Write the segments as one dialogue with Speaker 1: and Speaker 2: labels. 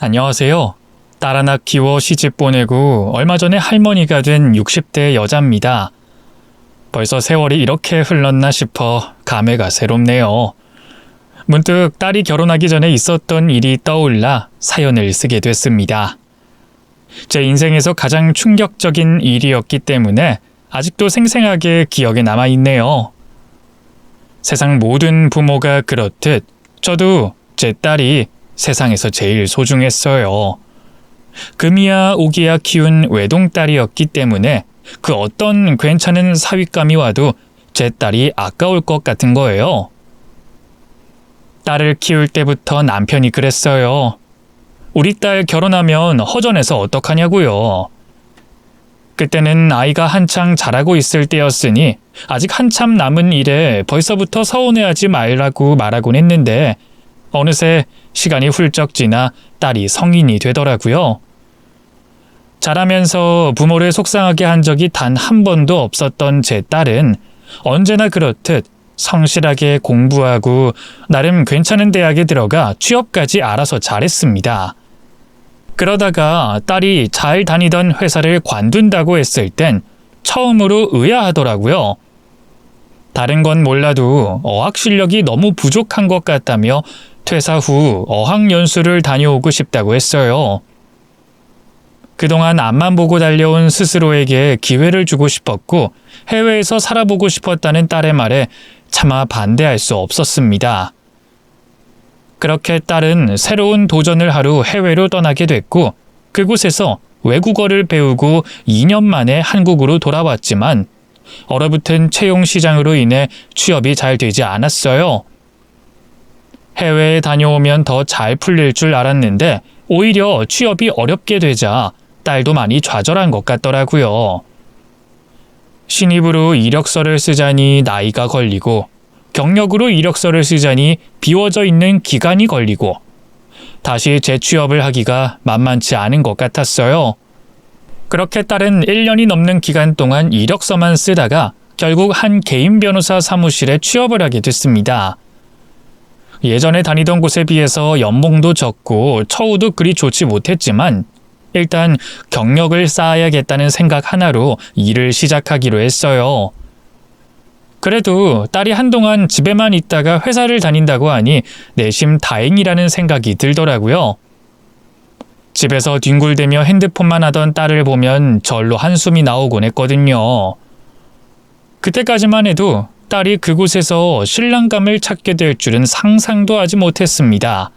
Speaker 1: 안녕하세요. 딸 하나 키워 시집 보내고 얼마 전에 할머니가 된 60대 여자입니다. 벌써 세월이 이렇게 흘렀나 싶어 감회가 새롭네요. 문득 딸이 결혼하기 전에 있었던 일이 떠올라 사연을 쓰게 됐습니다. 제 인생에서 가장 충격적인 일이었기 때문에 아직도 생생하게 기억에 남아있네요. 세상 모든 부모가 그렇듯 저도 제 딸이 세상에서 제일 소중했어요. 금이야 오기야 키운 외동딸이었기 때문에 그 어떤 괜찮은 사윗감이 와도 제 딸이 아까울 것 같은 거예요. 딸을 키울 때부터 남편이 그랬어요. 우리 딸 결혼하면 허전해서 어떡하냐고요. 그때는 아이가 한창 자라고 있을 때였으니 아직 한참 남은 일에 벌써부터 서운해하지 말라고 말하곤 했는데 어느새 시간이 훌쩍 지나 딸이 성인이 되더라고요. 자라면서 부모를 속상하게 한 적이 단 한 번도 없었던 제 딸은 언제나 그렇듯 성실하게 공부하고 나름 괜찮은 대학에 들어가 취업까지 알아서 잘했습니다. 그러다가 딸이 잘 다니던 회사를 관둔다고 했을 땐 처음으로 의아하더라고요. 다른 건 몰라도 어학 실력이 너무 부족한 것 같다며 퇴사 후 어학연수를 다녀오고 싶다고 했어요. 그동안 앞만 보고 달려온 스스로에게 기회를 주고 싶었고 해외에서 살아보고 싶었다는 딸의 말에 차마 반대할 수 없었습니다. 그렇게 딸은 새로운 도전을 하러 해외로 떠나게 됐고 그곳에서 외국어를 배우고 2년 만에 한국으로 돌아왔지만 얼어붙은 채용 시장으로 인해 취업이 잘 되지 않았어요. 해외에 다녀오면 더 잘 풀릴 줄 알았는데 오히려 취업이 어렵게 되자 딸도 많이 좌절한 것 같더라고요. 신입으로 이력서를 쓰자니 나이가 걸리고 경력으로 이력서를 쓰자니 비워져 있는 기간이 걸리고 다시 재취업을 하기가 만만치 않은 것 같았어요. 그렇게 딸은 1년이 넘는 기간 동안 이력서만 쓰다가 결국 한 개인 변호사 사무실에 취업을 하게 됐습니다. 예전에 다니던 곳에 비해서 연봉도 적고 처우도 그리 좋지 못했지만 일단 경력을 쌓아야겠다는 생각 하나로 일을 시작하기로 했어요. 그래도 딸이 한동안 집에만 있다가 회사를 다닌다고 하니 내심 다행이라는 생각이 들더라고요. 집에서 뒹굴대며 핸드폰만 하던 딸을 보면 절로 한숨이 나오곤 했거든요. 그때까지만 해도 딸이 그곳에서 신랑감을 찾게 될 줄은 상상도 하지 못했습니다.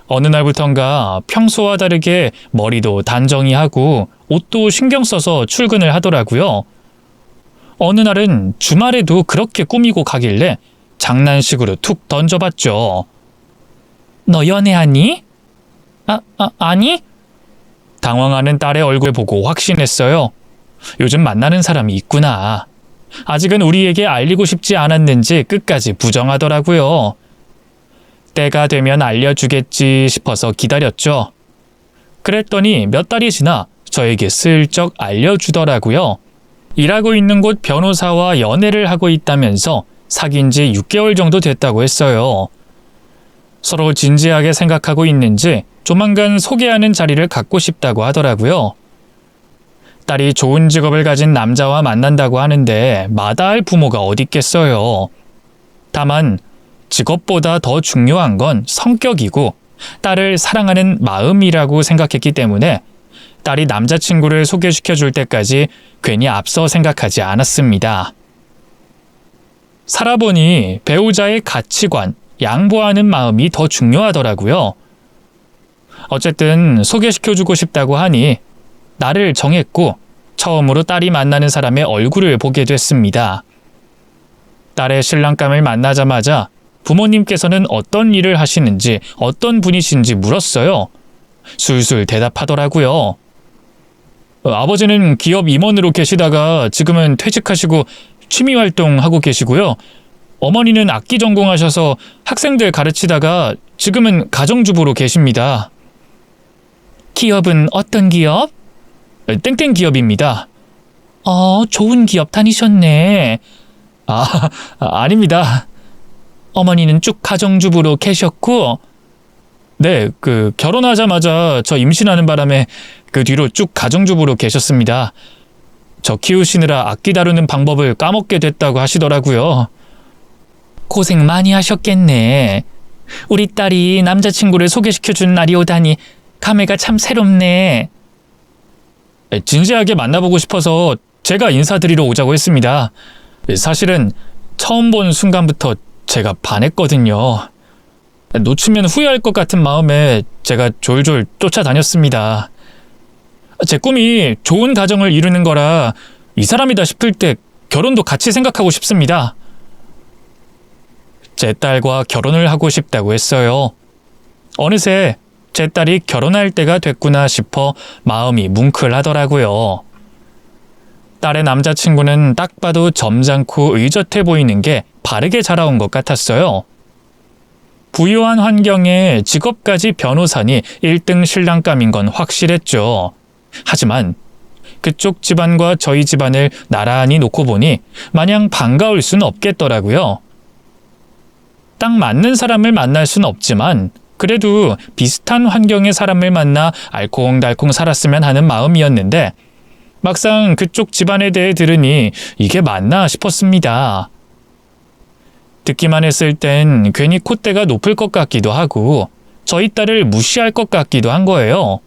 Speaker 1: 어느 날부턴가 평소와 다르게 머리도 단정히 하고 옷도 신경 써서 출근을 하더라고요. 어느 날은 주말에도 그렇게 꾸미고 가길래 장난식으로 툭 던져봤죠. 너 연애하니? 아니? 당황하는 딸의 얼굴 보고 확신했어요. 요즘 만나는 사람이 있구나. 아직은 우리에게 알리고 싶지 않았는지 끝까지 부정하더라고요. 때가 되면 알려주겠지 싶어서 기다렸죠. 그랬더니 몇 달이 지나 저에게 슬쩍 알려주더라고요. 일하고 있는 곳 변호사와 연애를 하고 있다면서 사귄 지 6개월 정도 됐다고 했어요. 서로 진지하게 생각하고 있는지 조만간 소개하는 자리를 갖고 싶다고 하더라고요. 딸이 좋은 직업을 가진 남자와 만난다고 하는데 마다할 부모가 어디 있겠어요. 다만 직업보다 더 중요한 건 성격이고 딸을 사랑하는 마음이라고 생각했기 때문에 딸이 남자친구를 소개시켜 줄 때까지 괜히 앞서 생각하지 않았습니다. 살아보니 배우자의 가치관, 양보하는 마음이 더 중요하더라고요. 어쨌든 소개시켜주고 싶다고 하니 나를 정했고 처음으로 딸이 만나는 사람의 얼굴을 보게 됐습니다. 딸의 신랑감을 만나자마자 부모님께서는 어떤 일을 하시는지 어떤 분이신지 물었어요. 술술 대답하더라고요. 아버지는 기업 임원으로 계시다가 지금은 퇴직하시고 취미활동하고 계시고요. 어머니는 악기 전공하셔서 학생들 가르치다가 지금은 가정주부로 계십니다. 기업은 어떤 기업? 땡땡 기업입니다. 좋은 기업 다니셨네. 아닙니다. 어머니는 쭉 가정주부로 계셨고 네, 결혼하자마자 저 임신하는 바람에 그 뒤로 쭉 가정주부로 계셨습니다. 저 키우시느라 악기 다루는 방법을 까먹게 됐다고 하시더라고요. 고생 많이 하셨겠네. 우리 딸이 남자친구를 소개시켜준 날이 오다니 감회가 참 새롭네. 진지하게 만나보고 싶어서 제가 인사드리러 오자고 했습니다. 사실은 처음 본 순간부터 제가 반했거든요. 놓치면 후회할 것 같은 마음에 제가 졸졸 쫓아다녔습니다. 제 꿈이 좋은 가정을 이루는 거라 이 사람이다 싶을 때 결혼도 같이 생각하고 싶습니다. 제 딸과 결혼을 하고 싶다고 했어요. 어느새 제 딸이 결혼할 때가 됐구나 싶어 마음이 뭉클하더라고요. 딸의 남자친구는 딱 봐도 점잖고 의젓해 보이는 게 바르게 자라온 것 같았어요. 부유한 환경에 직업까지 변호사니 1등 신랑감인 건 확실했죠. 하지만 그쪽 집안과 저희 집안을 나란히 놓고 보니 마냥 반가울 순 없겠더라고요. 딱 맞는 사람을 만날 순 없지만 그래도 비슷한 환경의 사람을 만나 알콩달콩 살았으면 하는 마음이었는데 막상 그쪽 집안에 대해 들으니 이게 맞나 싶었습니다. 듣기만 했을 땐 괜히 콧대가 높을 것 같기도 하고 저희 딸을 무시할 것 같기도 한 거예요.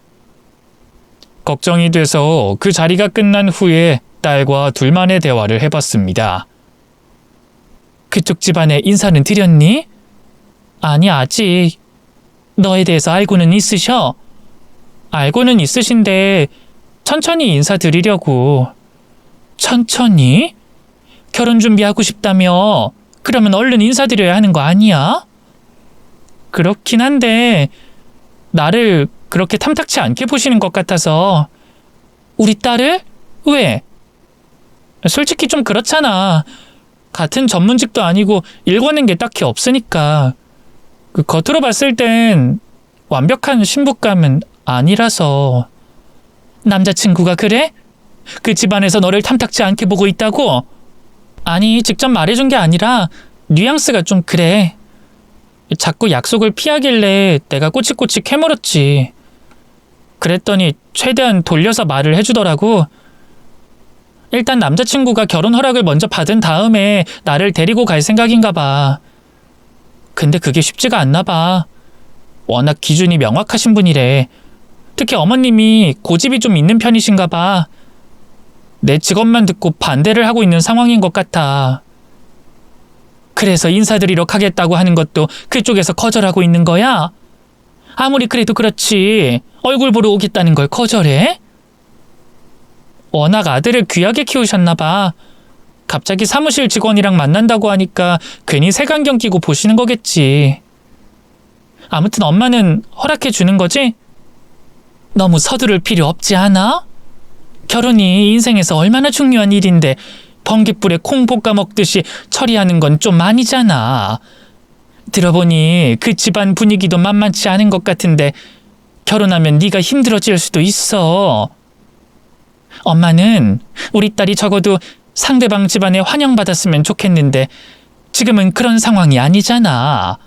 Speaker 1: 걱정이 돼서 그 자리가 끝난 후에 딸과 둘만의 대화를 해봤습니다. 그쪽 집안에 인사는 드렸니? 아니, 아직. 너에 대해서 알고는 있으셔? 알고는 있으신데 천천히 인사드리려고. 천천히? 결혼 준비하고 싶다며? 그러면 얼른 인사드려야 하는 거 아니야? 그렇긴 한데 나를 그렇게 탐탁치 않게 보시는 것 같아서. 우리 딸을? 왜? 솔직히 좀 그렇잖아. 같은 전문직도 아니고 일궈낸 게 딱히 없으니까. 겉으로 봤을 땐 완벽한 신부감은 아니라서. 남자친구가 그래? 그 집안에서 너를 탐탁지 않게 보고 있다고? 아니, 직접 말해준 게 아니라 뉘앙스가 좀 그래. 자꾸 약속을 피하길래 내가 꼬치꼬치 캐물었지. 그랬더니 최대한 돌려서 말을 해주더라고. 일단 남자친구가 결혼 허락을 먼저 받은 다음에 나를 데리고 갈 생각인가 봐. 근데 그게 쉽지가 않나 봐. 워낙 기준이 명확하신 분이래. 특히 어머님이 고집이 좀 있는 편이신가 봐. 내 직업만 듣고 반대를 하고 있는 상황인 것 같아. 그래서 인사드리러 가겠다고 하는 것도 그쪽에서 거절하고 있는 거야? 아무리 그래도 그렇지. 얼굴 보러 오겠다는 걸 거절해? 워낙 아들을 귀하게 키우셨나 봐. 갑자기 사무실 직원이랑 만난다고 하니까 괜히 색안경 끼고 보시는 거겠지. 아무튼 엄마는 허락해 주는 거지? 너무 서두를 필요 없지 않아? 결혼이 인생에서 얼마나 중요한 일인데 번갯불에 콩 볶아 먹듯이 처리하는 건 좀 아니잖아. 들어보니 그 집안 분위기도 만만치 않은 것 같은데 결혼하면 네가 힘들어질 수도 있어. 엄마는 우리 딸이 적어도 상대방 집안에 환영받았으면 좋겠는데 지금은 그런 상황이 아니잖아.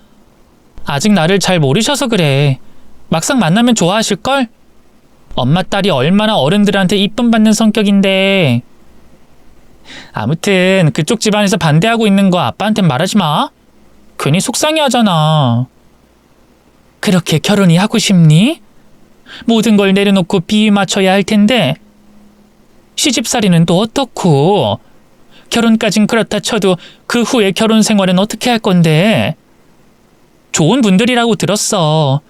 Speaker 1: 아직 나를 잘 모르셔서 그래. 막상 만나면 좋아하실걸? 엄마 딸이 얼마나 어른들한테 이쁨 받는 성격인데. 아무튼 그쪽 집안에서 반대하고 있는 거 아빠한텐 말하지 마. 괜히 속상해하잖아. 그렇게 결혼이 하고 싶니? 모든 걸 내려놓고 비위 맞춰야 할 텐데. 시집살이는 또 어떻고? 결혼까진 그렇다 쳐도 그 후에 결혼 생활은 어떻게 할 건데? 좋은 분들이라고 들었어.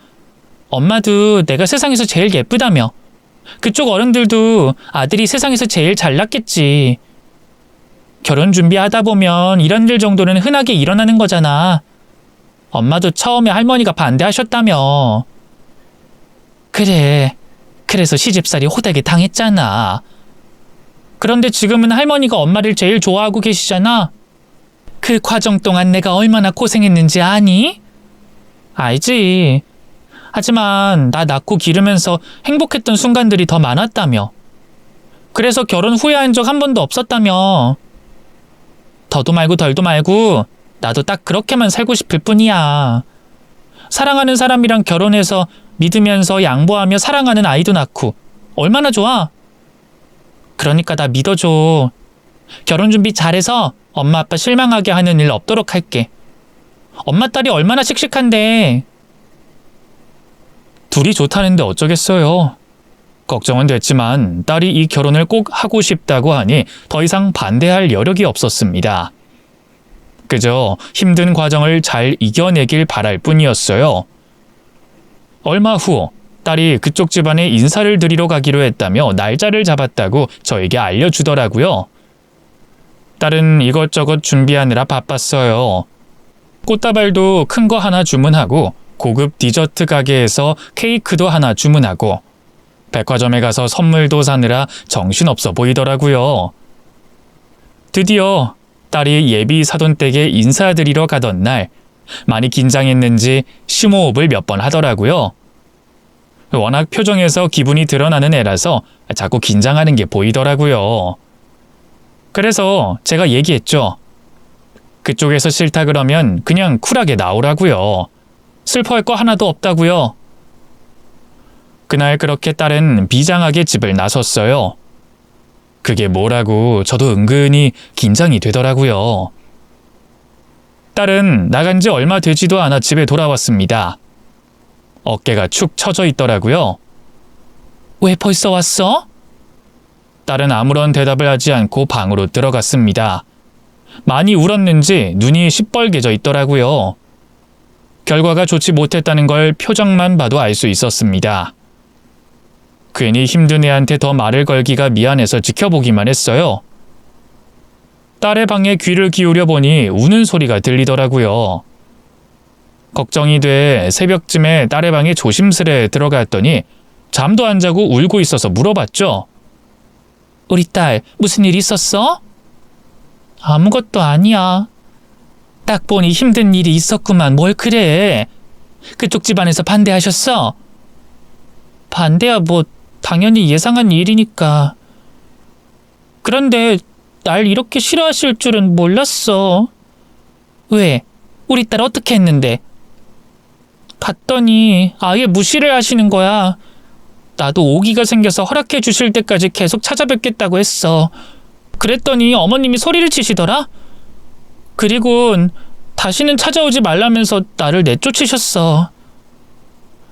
Speaker 1: 엄마도 내가 세상에서 제일 예쁘다며. 그쪽 어른들도 아들이 세상에서 제일 잘났겠지. 결혼 준비하다 보면 이런 일 정도는 흔하게 일어나는 거잖아. 엄마도 처음에 할머니가 반대하셨다며. 그래. 그래서 시집살이 호되게 당했잖아. 그런데 지금은 할머니가 엄마를 제일 좋아하고 계시잖아. 그 과정 동안 내가 얼마나 고생했는지 아니? 알지. 하지만 나 낳고 기르면서 행복했던 순간들이 더 많았다며. 그래서 결혼 후회한 적 한 번도 없었다며. 더도 말고 덜도 말고 나도 딱 그렇게만 살고 싶을 뿐이야. 사랑하는 사람이랑 결혼해서 믿으면서 양보하며 사랑하는 아이도 낳고 얼마나 좋아? 그러니까 나 믿어줘. 결혼 준비 잘해서 엄마 아빠 실망하게 하는 일 없도록 할게. 엄마 딸이 얼마나 씩씩한데. 둘이 좋다는데 어쩌겠어요. 걱정은 됐지만 딸이 이 결혼을 꼭 하고 싶다고 하니 더 이상 반대할 여력이 없었습니다. 그저 힘든 과정을 잘 이겨내길 바랄 뿐이었어요. 얼마 후 딸이 그쪽 집안에 인사를 드리러 가기로 했다며 날짜를 잡았다고 저에게 알려주더라고요. 딸은 이것저것 준비하느라 바빴어요. 꽃다발도 큰 거 하나 주문하고 고급 디저트 가게에서 케이크도 하나 주문하고 백화점에 가서 선물도 사느라 정신없어 보이더라고요. 드디어 딸이 예비 사돈댁에 인사드리러 가던 날 많이 긴장했는지 심호흡을 몇 번 하더라고요. 워낙 표정에서 기분이 드러나는 애라서 자꾸 긴장하는 게 보이더라고요. 그래서 제가 얘기했죠. 그쪽에서 싫다 그러면 그냥 쿨하게 나오라고요. 슬퍼할 거 하나도 없다고요. 그날 그렇게 딸은 비장하게 집을 나섰어요. 그게 뭐라고 저도 은근히 긴장이 되더라고요. 딸은 나간 지 얼마 되지도 않아 집에 돌아왔습니다. 어깨가 축 처져 있더라고요. 왜 벌써 왔어? 딸은 아무런 대답을 하지 않고 방으로 들어갔습니다. 많이 울었는지 눈이 시뻘개져 있더라고요. 결과가 좋지 못했다는 걸 표정만 봐도 알 수 있었습니다. 괜히 힘든 애한테 더 말을 걸기가 미안해서 지켜보기만 했어요. 딸의 방에 귀를 기울여 보니 우는 소리가 들리더라고요. 걱정이 돼 새벽쯤에 딸의 방에 조심스레 들어갔더니 잠도 안 자고 울고 있어서 물어봤죠. 우리 딸 무슨 일 있었어? 아무것도 아니야. 딱 보니 힘든 일이 있었구만. 뭘 그래? 그쪽 집안에서 반대하셨어? 반대야 뭐 당연히 예상한 일이니까. 그런데 날 이렇게 싫어하실 줄은 몰랐어. 왜? 우리 딸 어떻게 했는데? 갔더니 아예 무시를 하시는 거야. 나도 오기가 생겨서 허락해 주실 때까지 계속 찾아뵙겠다고 했어. 그랬더니 어머님이 소리를 치시더라? 그리곤 다시는 찾아오지 말라면서 나를 내쫓으셨어.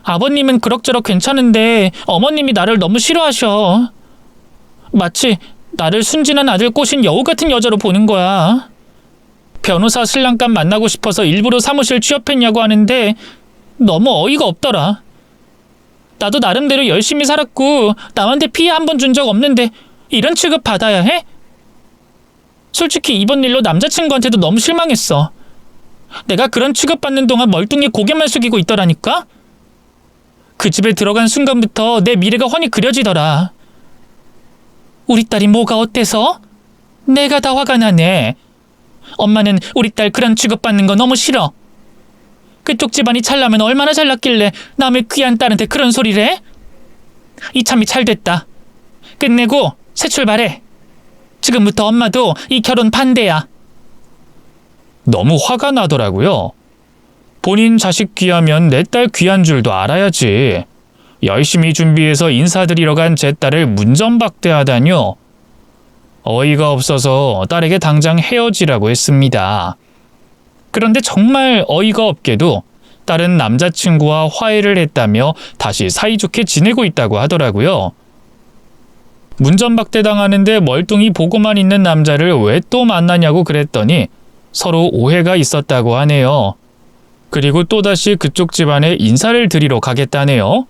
Speaker 1: 아버님은 그럭저럭 괜찮은데 어머님이 나를 너무 싫어하셔. 마치 나를 순진한 아들 꼬신 여우 같은 여자로 보는 거야. 변호사 신랑감 만나고 싶어서 일부러 사무실 취업했냐고 하는데 너무 어이가 없더라. 나도 나름대로 열심히 살았고 남한테 피해 한 번 준 적 없는데 이런 취급 받아야 해? 솔직히 이번 일로 남자친구한테도 너무 실망했어. 내가 그런 취급받는 동안 멀뚱히 고개만 숙이고 있더라니까? 그 집에 들어간 순간부터 내 미래가 훤히 그려지더라. 우리 딸이 뭐가 어때서? 내가 다 화가 나네. 엄마는 우리 딸 그런 취급받는 거 너무 싫어. 그쪽 집안이 잘나면 얼마나 잘났길래 남의 귀한 딸한테 그런 소리를 해? 이참이 잘됐다. 끝내고 새 출발해. 지금부터 엄마도 이 결혼 반대야. 너무 화가 나더라고요. 본인 자식 귀하면 내 딸 귀한 줄도 알아야지. 열심히 준비해서 인사드리러 간 제 딸을 문전박대하다뇨. 어이가 없어서 딸에게 당장 헤어지라고 했습니다. 그런데 정말 어이가 없게도 딸은 남자친구와 화해를 했다며 다시 사이좋게 지내고 있다고 하더라고요. 문전박대 당하는데 멀뚱히 보고만 있는 남자를 왜 또 만나냐고 그랬더니 서로 오해가 있었다고 하네요. 그리고 또다시 그쪽 집안에 인사를 드리러 가겠다네요.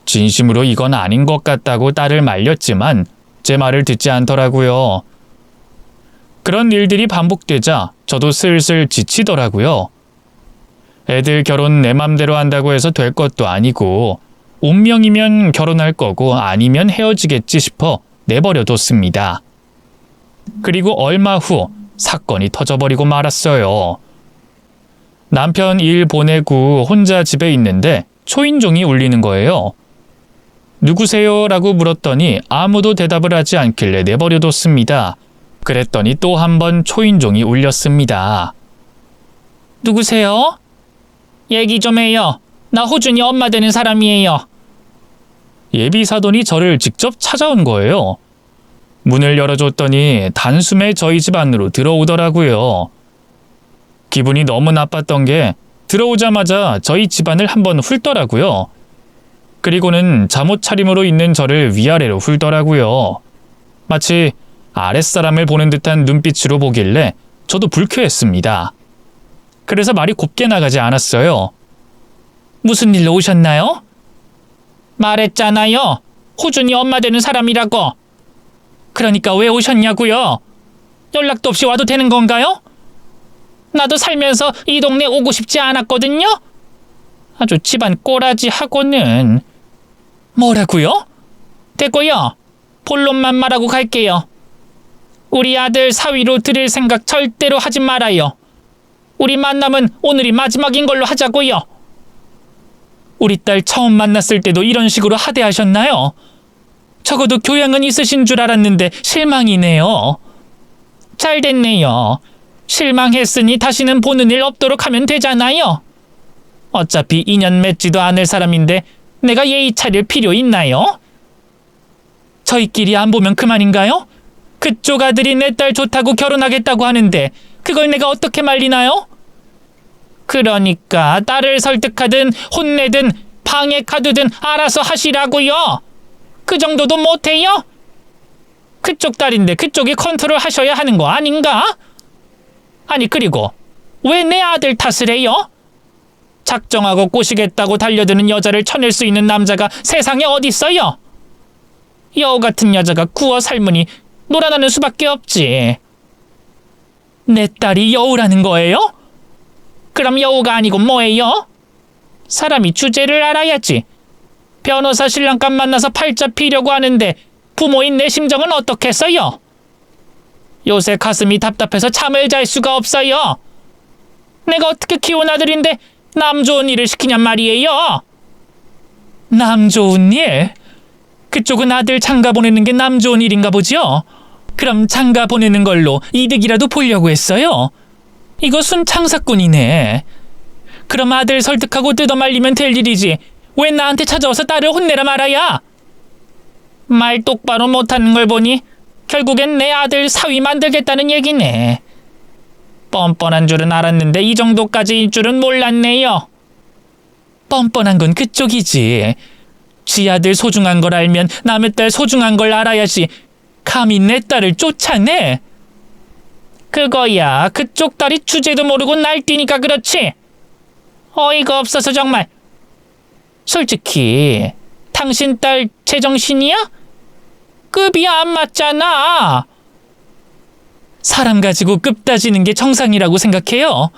Speaker 1: 진심으로 이건 아닌 것 같다고 딸을 말렸지만 제 말을 듣지 않더라고요. 그런 일들이 반복되자 저도 슬슬 지치더라고요. 애들 결혼 내 맘대로 한다고 해서 될 것도 아니고 운명이면 결혼할 거고 아니면 헤어지겠지 싶어 내버려뒀습니다. 그리고 얼마 후 사건이 터져버리고 말았어요. 남편 일 보내고 혼자 집에 있는데 초인종이 울리는 거예요. 누구세요? 라고 물었더니 아무도 대답을 하지 않길래 내버려뒀습니다. 그랬더니 또 한 번 초인종이 울렸습니다. 누구세요? 얘기 좀 해요. 나 호준이 엄마 되는 사람이에요. 예비 사돈이 저를 직접 찾아온 거예요. 문을 열어줬더니 단숨에 저희 집 안으로 들어오더라고요. 기분이 너무 나빴던 게 들어오자마자 저희 집안을 한번 훑더라고요. 그리고는 잠옷 차림으로 있는 저를 위아래로 훑더라고요. 마치 아랫사람을 보는 듯한 눈빛으로 보길래 저도 불쾌했습니다. 그래서 말이 곱게 나가지 않았어요. 무슨 일로 오셨나요? 말했잖아요. 호준이 엄마 되는 사람이라고. 그러니까 왜 오셨냐고요? 연락도 없이 와도 되는 건가요? 나도 살면서 이 동네 오고 싶지 않았거든요. 아주 집안 꼬라지하고는. 뭐라고요? 됐고요. 본론만 말하고 갈게요. 우리 아들 사위로 들일 생각 절대로 하지 말아요. 우리 만남은 오늘이 마지막인 걸로 하자고요. 우리 딸 처음 만났을 때도 이런 식으로 하대하셨나요? 적어도 교양은 있으신 줄 알았는데 실망이네요. 잘 됐네요. 실망했으니 다시는 보는 일 없도록 하면 되잖아요. 어차피 인연 맺지도 않을 사람인데 내가 예의 차릴 필요 있나요? 저희끼리 안 보면 그만인가요? 그쪽 아들이 내 딸 좋다고 결혼하겠다고 하는데 그걸 내가 어떻게 말리나요? 그러니까 딸을 설득하든 혼내든 방해카드든 알아서 하시라고요. 그 정도도 못해요? 그쪽 딸인데 그쪽이 컨트롤 하셔야 하는 거 아닌가? 아니 그리고 왜 내 아들 탓을 해요? 작정하고 꼬시겠다고 달려드는 여자를 쳐낼 수 있는 남자가 세상에 어딨어요? 여우 같은 여자가 구워 삶으니 놀아나는 수밖에 없지. 내 딸이 여우라는 거예요? 그럼 여우가 아니고 뭐예요? 사람이 주제를 알아야지. 변호사 신랑감 만나서 팔자 피려고 하는데 부모인 내 심정은 어떻겠어요? 요새 가슴이 답답해서 잠을 잘 수가 없어요. 내가 어떻게 키운 아들인데 남 좋은 일을 시키냔 말이에요. 남 좋은 일? 그쪽은 아들 장가 보내는 게 남 좋은 일인가 보죠? 그럼 장가 보내는 걸로 이득이라도 보려고 했어요? 이거 순창사꾼이네. 그럼 아들 설득하고 뜯어말리면 될 일이지 왜 나한테 찾아와서 딸을 혼내라 말아야? 말 똑바로 못하는 걸 보니 결국엔 내 아들 사위 만들겠다는 얘기네. 뻔뻔한 줄은 알았는데 이 정도까지일 줄은 몰랐네요. 뻔뻔한 건 그쪽이지. 지 아들 소중한 걸 알면 남의 딸 소중한 걸 알아야지 감히 내 딸을 쫓아내? 그거야 그쪽 딸이 주제도 모르고 날뛰니까 그렇지. 어이가 없어서 정말. 솔직히 당신 딸 제정신이야? 급이 안 맞잖아. 사람 가지고 급 따지는 게 정상이라고 생각해요.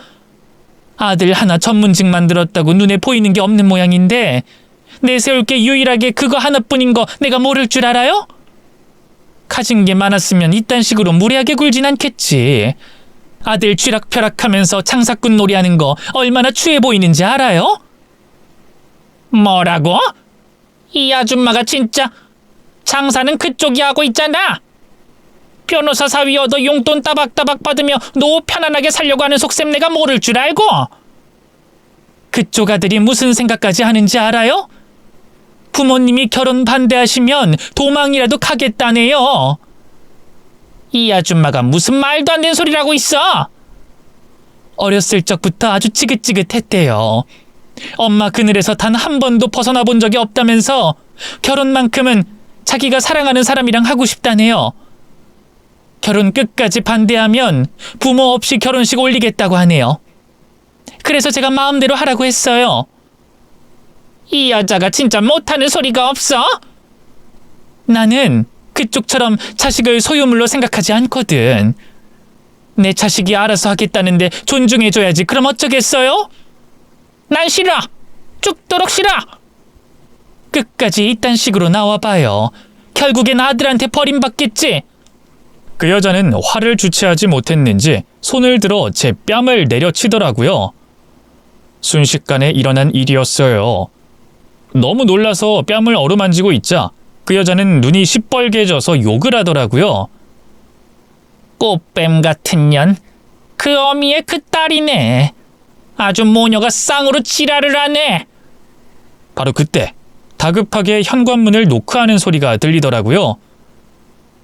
Speaker 1: 아들 하나 전문직 만들었다고 눈에 보이는 게 없는 모양인데 내세울 게 유일하게 그거 하나뿐인 거 내가 모를 줄 알아요? 가진 게 많았으면 이딴 식으로 무례하게 굴진 않겠지. 아들 쥐락펴락하면서 장사꾼 놀이하는 거 얼마나 추해 보이는지 알아요? 뭐라고? 이 아줌마가 진짜. 장사는 그쪽이 하고 있잖아. 변호사 사위 얻어 용돈 따박따박 받으며 노후 편안하게 살려고 하는 속셈 내가 모를 줄 알고. 그쪽 아들이 무슨 생각까지 하는지 알아요? 부모님이 결혼 반대하시면 도망이라도 가겠다네요. 이 아줌마가 무슨 말도 안 되는 소리라고 있어. 어렸을 적부터 아주 지긋지긋했대요. 엄마 그늘에서 단 한 번도 벗어나 본 적이 없다면서 결혼만큼은 자기가 사랑하는 사람이랑 하고 싶다네요. 결혼 끝까지 반대하면 부모 없이 결혼식 올리겠다고 하네요. 그래서 제가 마음대로 하라고 했어요. 이 여자가 진짜 못하는 소리가 없어? 나는 그쪽처럼 자식을 소유물로 생각하지 않거든. 내 자식이 알아서 하겠다는데 존중해줘야지. 그럼 어쩌겠어요? 난 싫어. 죽도록 싫어. 끝까지 이딴 식으로 나와봐요. 결국엔 아들한테 버림받겠지. 그 여자는 화를 주체하지 못했는지 손을 들어 제 뺨을 내려치더라고요. 순식간에 일어난 일이었어요. 너무 놀라서 뺨을 어루만지고 있자 그 여자는 눈이 시뻘개져서 욕을 하더라고요. 꽃뱀 같은 년. 그 어미의 그 딸이네. 아주 모녀가 쌍으로 지랄을 하네. 바로 그때 다급하게 현관문을 노크하는 소리가 들리더라고요.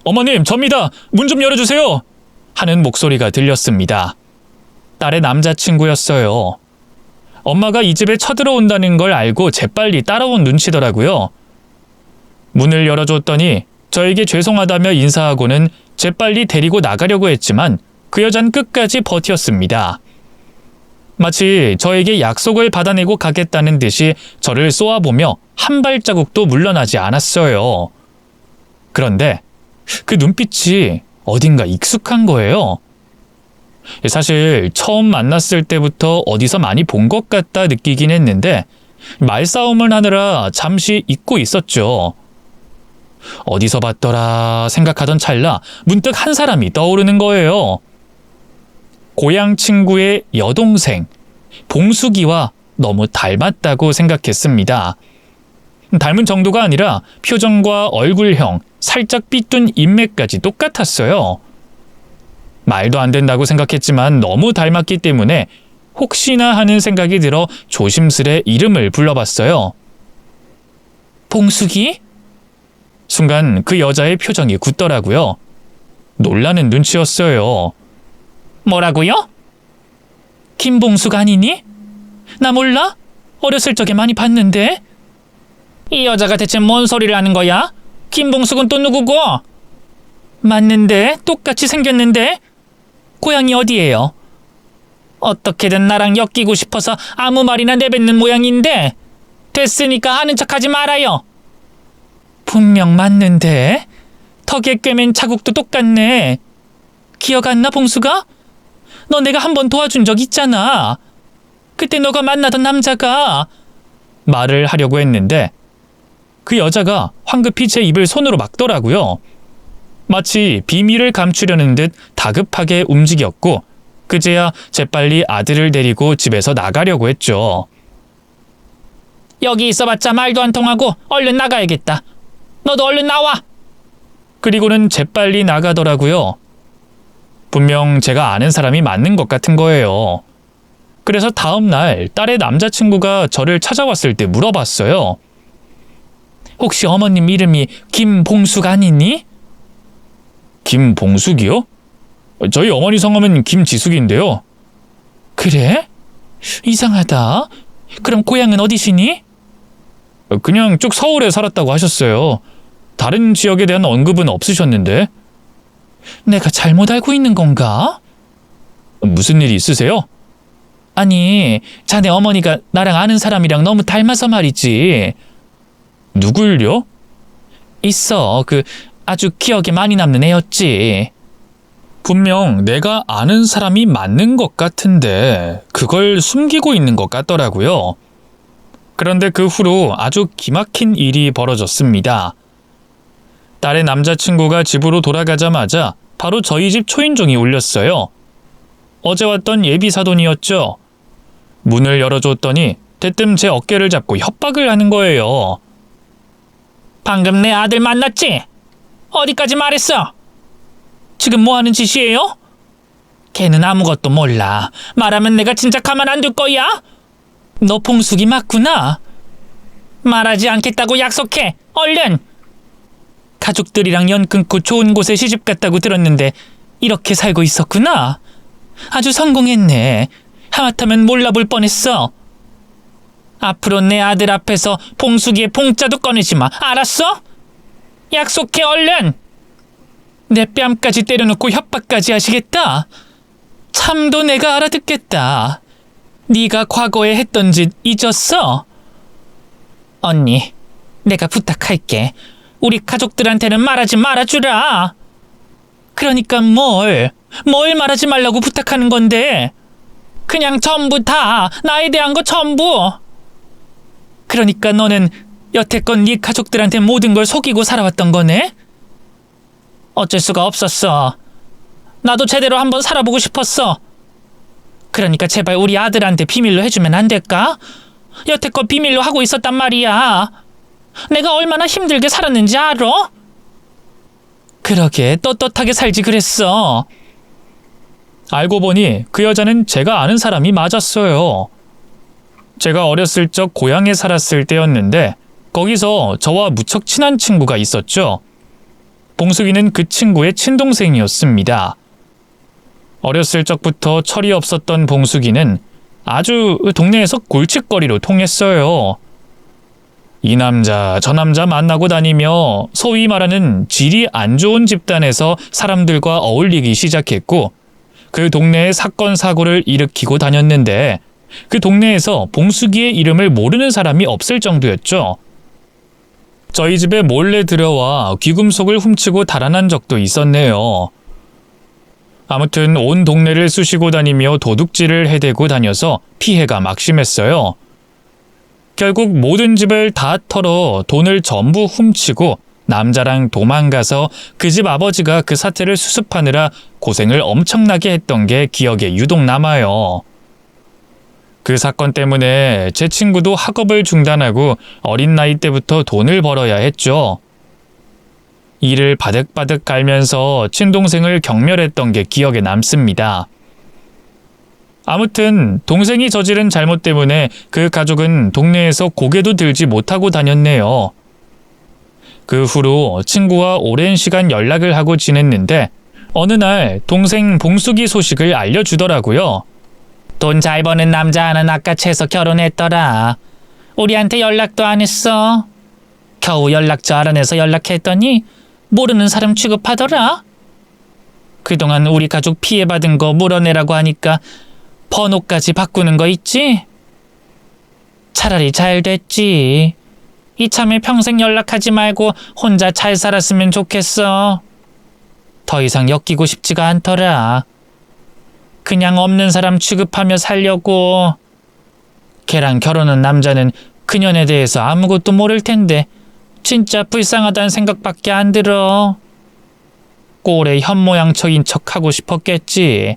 Speaker 1: 어머님, 접니다. 문 좀 열어주세요. 하는 목소리가 들렸습니다. 딸의 남자친구였어요. 엄마가 이 집에 쳐들어온다는 걸 알고 재빨리 따라온 눈치더라고요. 문을 열어줬더니 저에게 죄송하다며 인사하고는 재빨리 데리고 나가려고 했지만 그 여잔 끝까지 버텼습니다. 마치 저에게 약속을 받아내고 가겠다는 듯이 저를 쏘아보며 한 발자국도 물러나지 않았어요. 그런데 그 눈빛이 어딘가 익숙한 거예요. 사실 처음 만났을 때부터 어디서 많이 본 것 같다 느끼긴 했는데 말싸움을 하느라 잠시 잊고 있었죠. 어디서 봤더라 생각하던 찰나 문득 한 사람이 떠오르는 거예요. 고향 친구의 여동생 봉숙이와 너무 닮았다고 생각했습니다. 닮은 정도가 아니라 표정과 얼굴형, 살짝 삐뚤 인매까지 똑같았어요. 말도 안 된다고 생각했지만 너무 닮았기 때문에 혹시나 하는 생각이 들어 조심스레 이름을 불러봤어요. 봉숙이? 순간 그 여자의 표정이 굳더라고요. 놀라는 눈치였어요. 뭐라고요? 김봉숙 아니니? 나 몰라? 어렸을 적에 많이 봤는데. 이 여자가 대체 뭔 소리를 하는 거야? 김봉숙은 또 누구고? 맞는데, 똑같이 생겼는데. 고향이 어디예요? 어떻게든 나랑 엮이고 싶어서 아무 말이나 내뱉는 모양인데 됐으니까 아는 척하지 말아요. 분명 맞는데 턱에 꿰맨 자국도 똑같네. 기억 안 나, 봉수가? 너 내가 한번 도와준 적 있잖아. 그때 너가 만나던 남자가. 말을 하려고 했는데 그 여자가 황급히 제 입을 손으로 막더라고요. 마치 비밀을 감추려는 듯 다급하게 움직였고 그제야 재빨리 아들을 데리고 집에서 나가려고 했죠. 여기 있어봤자 말도 안 통하고 얼른 나가야겠다. 너도 얼른 나와. 그리고는 재빨리 나가더라고요. 분명 제가 아는 사람이 맞는 것 같은 거예요. 그래서 다음 날 딸의 남자친구가 저를 찾아왔을 때 물어봤어요. 혹시 어머님 이름이 김봉숙 아니니? 김봉숙이요? 저희 어머니 성함은 김지숙인데요. 그래? 이상하다. 그럼 고향은 어디시니? 그냥 쭉 서울에 살았다고 하셨어요. 다른 지역에 대한 언급은 없으셨는데. 내가 잘못 알고 있는 건가? 무슨 일이 있으세요? 아니, 자네 어머니가 나랑 아는 사람이랑 너무 닮아서 말이지. 누굴요? 있어. 아주 기억에 많이 남는 애였지. 분명 내가 아는 사람이 맞는 것 같은데 그걸 숨기고 있는 것 같더라고요. 그런데 그 후로 아주 기막힌 일이 벌어졌습니다. 딸의 남자친구가 집으로 돌아가자마자 바로 저희 집 초인종이 울렸어요. 어제 왔던 예비 사돈이었죠. 문을 열어줬더니 대뜸 제 어깨를 잡고 협박을 하는 거예요. 방금 내 아들 만났지? 어디까지 말했어? 지금 뭐 하는 짓이에요? 걔는 아무것도 몰라. 말하면 내가 진짜 가만 안 둘 거야? 너 봉숙이 맞구나. 말하지 않겠다고 약속해. 얼른. 가족들이랑 연 끊고 좋은 곳에 시집 갔다고 들었는데 이렇게 살고 있었구나. 아주 성공했네. 하마터면 몰라볼 뻔했어. 앞으로 내 아들 앞에서 봉숙이의 봉자도 꺼내지 마. 알았어? 약속해 얼른. 내 뺨까지 때려놓고 협박까지 하시겠다. 참도 내가 알아듣겠다. 네가 과거에 했던 짓 잊었어? 언니, 내가 부탁할게. 우리 가족들한테는 말하지 말아주라. 그러니까 뭘 말하지 말라고 부탁하는 건데. 그냥 전부 다 나에 대한 거 전부. 그러니까 너는 여태껏 네 가족들한테 모든 걸 속이고 살아왔던 거네? 어쩔 수가 없었어. 나도 제대로 한번 살아보고 싶었어. 그러니까 제발 우리 아들한테 비밀로 해주면 안 될까? 여태껏 비밀로 하고 있었단 말이야. 내가 얼마나 힘들게 살았는지 알아? 그러게 떳떳하게 살지 그랬어. 알고 보니 그 여자는 제가 아는 사람이 맞았어요. 제가 어렸을 적 고향에 살았을 때였는데 거기서 저와 무척 친한 친구가 있었죠. 봉숙이는 그 친구의 친동생이었습니다. 어렸을 적부터 철이 없었던 봉숙이는 아주 동네에서 골칫거리로 통했어요. 이 남자 저 남자 만나고 다니며 소위 말하는 질이 안 좋은 집단에서 사람들과 어울리기 시작했고 그 동네에 사건 사고를 일으키고 다녔는데 그 동네에서 봉숙이의 이름을 모르는 사람이 없을 정도였죠. 저희 집에 몰래 들어와 귀금속을 훔치고 달아난 적도 있었네요. 아무튼 온 동네를 쑤시고 다니며 도둑질을 해대고 다녀서 피해가 막심했어요. 결국 모든 집을 다 털어 돈을 전부 훔치고 남자랑 도망가서 그 집 아버지가 그 사태를 수습하느라 고생을 엄청나게 했던 게 기억에 유독 남아요. 그 사건 때문에 제 친구도 학업을 중단하고 어린 나이 때부터 돈을 벌어야 했죠. 이를 바득바득 갈면서 친동생을 경멸했던 게 기억에 남습니다. 아무튼 동생이 저지른 잘못 때문에 그 가족은 동네에서 고개도 들지 못하고 다녔네요. 그 후로 친구와 오랜 시간 연락을 하고 지냈는데 어느 날 동생 봉숙이 소식을 알려주더라고요. 돈 잘 버는 남자 하나 낚아채서 결혼했더라. 우리한테 연락도 안 했어. 겨우 연락처 알아내서 연락했더니 모르는 사람 취급하더라. 그동안 우리 가족 피해받은 거 물어내라고 하니까 번호까지 바꾸는 거 있지? 차라리 잘 됐지. 이참에 평생 연락하지 말고 혼자 잘 살았으면 좋겠어. 더 이상 엮이고 싶지가 않더라. 그냥 없는 사람 취급하며 살려고. 걔랑 결혼한 남자는 그년에 대해서 아무것도 모를 텐데 진짜 불쌍하다는 생각밖에 안 들어. 꼴에 현모양처인 척하고 싶었겠지.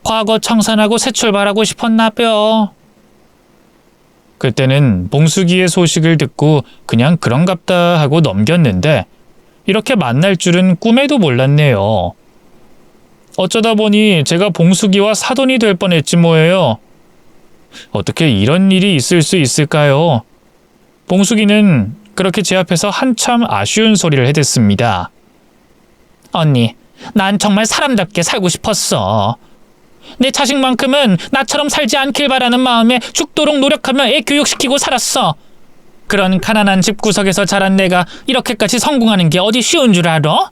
Speaker 1: 과거 청산하고 새 출발하고 싶었나벼. 그때는 봉숙이의 소식을 듣고 그냥 그런갑다 하고 넘겼는데 이렇게 만날 줄은 꿈에도 몰랐네요. 어쩌다 보니 제가 봉숙이와 사돈이 될 뻔했지 뭐예요. 어떻게 이런 일이 있을 수 있을까요? 봉숙이는 그렇게 제 앞에서 한참 아쉬운 소리를 해댔습니다. 언니, 난 정말 사람답게 살고 싶었어. 내 자식만큼은 나처럼 살지 않길 바라는 마음에 죽도록 노력하며 애 교육시키고 살았어. 그런 가난한 집구석에서 자란 내가 이렇게까지 성공하는 게 어디 쉬운 줄 알아?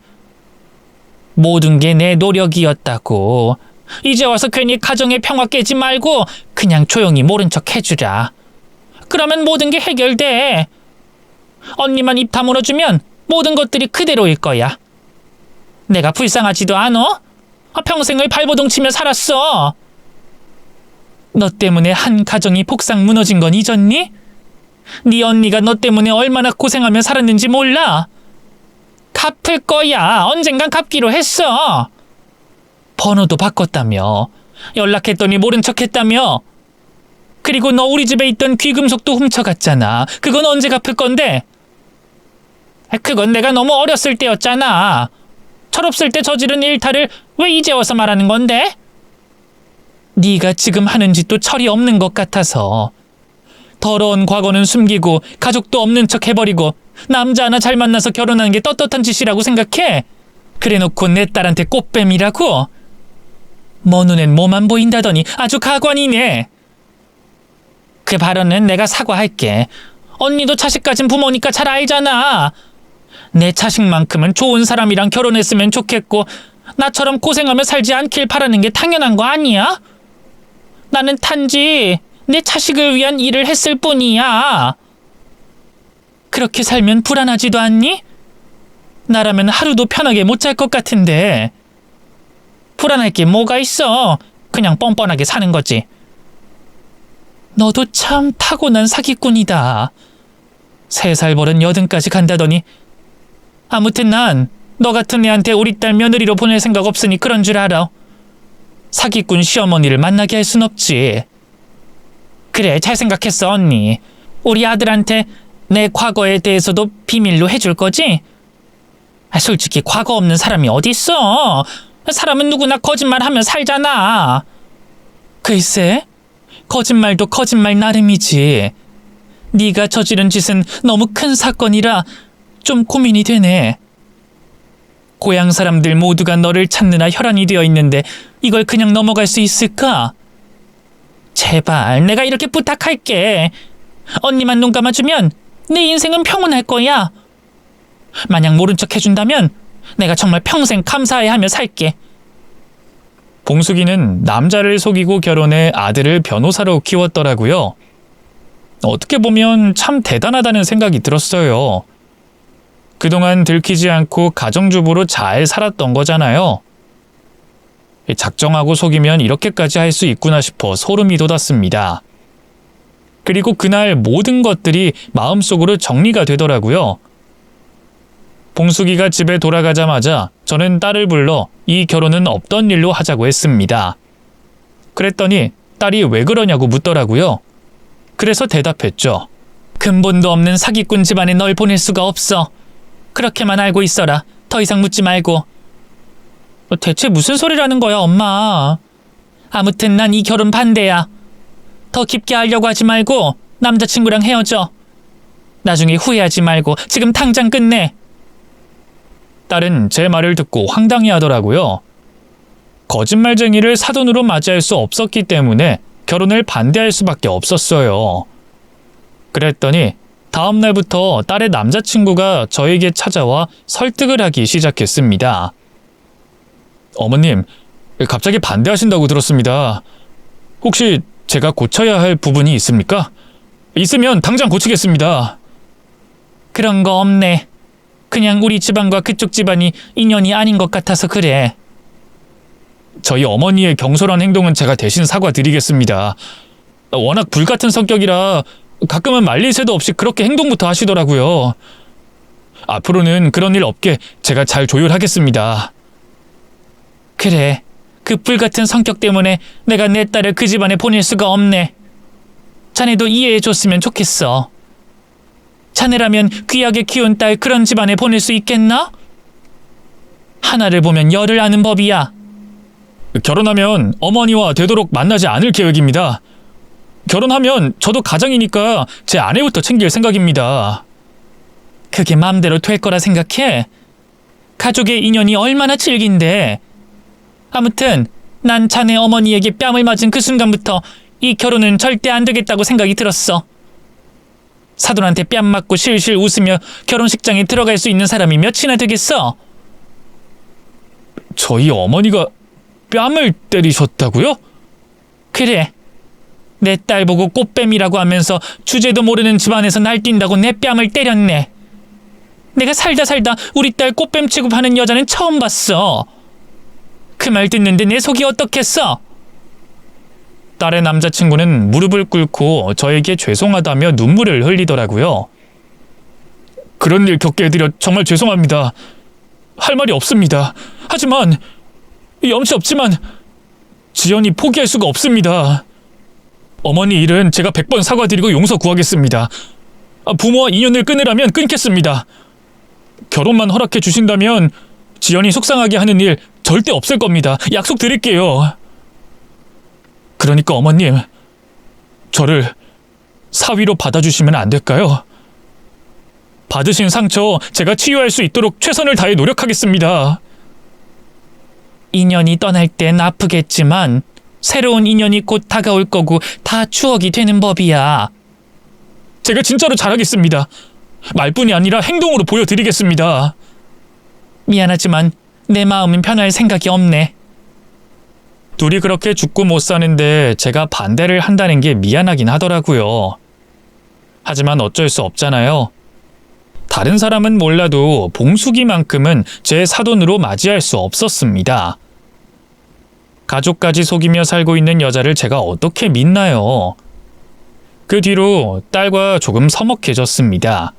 Speaker 1: 모든 게 내 노력이었다고. 이제 와서 괜히 가정의 평화 깨지 말고 그냥 조용히 모른 척 해주라. 그러면 모든 게 해결돼. 언니만 입 다물어주면 모든 것들이 그대로일 거야. 내가 불쌍하지도 않아? 평생을 발버둥 치며 살았어. 너 때문에 한 가정이 폭삭 무너진 건 잊었니? 네 언니가 너 때문에 얼마나 고생하며 살았는지 몰라? 갚을 거야. 언젠간 갚기로 했어. 번호도 바꿨다며. 연락했더니 모른 척했다며. 그리고 너 우리 집에 있던 귀금속도 훔쳐갔잖아. 그건 언제 갚을 건데? 그건 내가 너무 어렸을 때였잖아. 철없을 때 저지른 일탈을 왜 이제 와서 말하는 건데? 네가 지금 하는 짓도 철이 없는 것 같아서. 더러운 과거는 숨기고 가족도 없는 척 해버리고 남자 하나 잘 만나서 결혼하는 게 떳떳한 짓이라고 생각해? 그래놓고 내 딸한테 꽃뱀이라고? 먼 눈엔 뭐만 보인다더니 아주 가관이네. 그 발언은 내가 사과할게. 언니도 자식 가진 부모니까 잘 알잖아. 내 자식만큼은 좋은 사람이랑 결혼했으면 좋겠고 나처럼 고생하며 살지 않길 바라는 게 당연한 거 아니야? 나는 단지 내 자식을 위한 일을 했을 뿐이야. 그렇게 살면 불안하지도 않니? 나라면 하루도 편하게 못 잘 것 같은데. 불안할 게 뭐가 있어. 그냥 뻔뻔하게 사는 거지. 너도 참 타고난 사기꾼이다. 3살 버른 80까지 간다더니. 아무튼 난 너 같은 애한테 우리 딸 며느리로 보낼 생각 없으니 그런 줄 알아. 사기꾼 시어머니를 만나게 할 순 없지. 그래, 잘 생각했어 언니. 우리 아들한테 내 과거에 대해서도 비밀로 해줄 거지? 솔직히 과거 없는 사람이 어디 있어. 사람은 누구나 거짓말하며 살잖아. 글쎄, 거짓말도 거짓말 나름이지. 네가 저지른 짓은 너무 큰 사건이라 좀 고민이 되네. 고향 사람들 모두가 너를 찾느라 혈안이 되어 있는데 이걸 그냥 넘어갈 수 있을까? 제발 내가 이렇게 부탁할게. 언니만 눈 감아주면 내 인생은 평온할 거야. 만약 모른 척 해준다면 내가 정말 평생 감사해하며 살게. 봉숙이는 남자를 속이고 결혼해 아들을 변호사로 키웠더라고요. 어떻게 보면 참 대단하다는 생각이 들었어요. 그동안 들키지 않고 가정주부로 잘 살았던 거잖아요. 작정하고 속이면 이렇게까지 할 수 있구나 싶어 소름이 돋았습니다. 그리고 그날 모든 것들이 마음속으로 정리가 되더라고요. 봉숙이가 집에 돌아가자마자 저는 딸을 불러 이 결혼은 없던 일로 하자고 했습니다. 그랬더니 딸이 왜 그러냐고 묻더라고요. 그래서 대답했죠. 근본도 없는 사기꾼 집안에 널 보낼 수가 없어. 그렇게만 알고 있어라. 더 이상 묻지 말고. 대체 무슨 소리라는 거야, 엄마. 아무튼 난 이 결혼 반대야. 더 깊게 알려고 하지 말고 남자친구랑 헤어져. 나중에 후회하지 말고 지금 당장 끝내. 딸은 제 말을 듣고 황당해 하더라고요. 거짓말쟁이를 사돈으로 맞이할 수 없었기 때문에 결혼을 반대할 수밖에 없었어요. 그랬더니 다음 날부터 딸의 남자친구가 저에게 찾아와 설득을 하기 시작했습니다. 어머님, 갑자기 반대하신다고 들었습니다. 혹시 제가 고쳐야 할 부분이 있습니까? 있으면 당장 고치겠습니다. 그런 거 없네. 그냥 우리 집안과 그쪽 집안이 인연이 아닌 것 같아서 그래. 저희 어머니의 경솔한 행동은 제가 대신 사과드리겠습니다. 워낙 불같은 성격이라 가끔은 말릴 새도 없이 그렇게 행동부터 하시더라고요. 앞으로는 그런 일 없게 제가 잘 조율하겠습니다. 그래, 그 불같은 성격 때문에 내가 내 딸을 그 집안에 보낼 수가 없네. 자네도 이해해줬으면 좋겠어. 자네라면 귀하게 키운 딸 그런 집안에 보낼 수 있겠나? 하나를 보면 열을 아는 법이야. 결혼하면 어머니와 되도록 만나지 않을 계획입니다. 결혼하면 저도 가장이니까 제 아내부터 챙길 생각입니다. 그게 마음대로 될 거라 생각해? 가족의 인연이 얼마나 질긴데. 아무튼 난 자네 어머니에게 뺨을 맞은 그 순간부터 이 결혼은 절대 안 되겠다고 생각이 들었어. 사돈한테 뺨 맞고 실실 웃으며 결혼식장에 들어갈 수 있는 사람이 몇이나 되겠어? 저희 어머니가 뺨을 때리셨다고요? 그래. 내 딸 보고 꽃뱀이라고 하면서 주제도 모르는 집안에서 날뛴다고 내 뺨을 때렸네. 내가 살다 우리 딸 꽃뱀 취급하는 여자는 처음 봤어. 그 말 듣는데 내 속이 어떻겠어? 딸의 남자친구는 무릎을 꿇고 저에게 죄송하다며 눈물을 흘리더라고요. 그런 일 겪게 해드려 정말 죄송합니다. 할 말이 없습니다. 하지만 염치 없지만 지연이 포기할 수가 없습니다. 어머니 일은 제가 100번 사과드리고 용서 구하겠습니다. 부모와 인연을 끊으라면 끊겠습니다. 결혼만 허락해 주신다면 지연이 속상하게 하는 일 절대 없을 겁니다. 약속드릴게요. 그러니까 어머님, 저를 사위로 받아주시면 안 될까요? 받으신 상처 제가 치유할 수 있도록 최선을 다해 노력하겠습니다. 인연이 떠날 땐 아프겠지만 새로운 인연이 곧 다가올 거고 다 추억이 되는 법이야. 제가 진짜로 잘하겠습니다. 말뿐이 아니라 행동으로 보여드리겠습니다. 미안하지만 내 마음은 변할 생각이 없네. 둘이 그렇게 죽고 못 사는데 제가 반대를 한다는 게 미안하긴 하더라고요. 하지만 어쩔 수 없잖아요. 다른 사람은 몰라도 봉숙이만큼은 제 사돈으로 맞이할 수 없었습니다. 가족까지 속이며 살고 있는 여자를 제가 어떻게 믿나요? 그 뒤로 딸과 조금 서먹해졌습니다.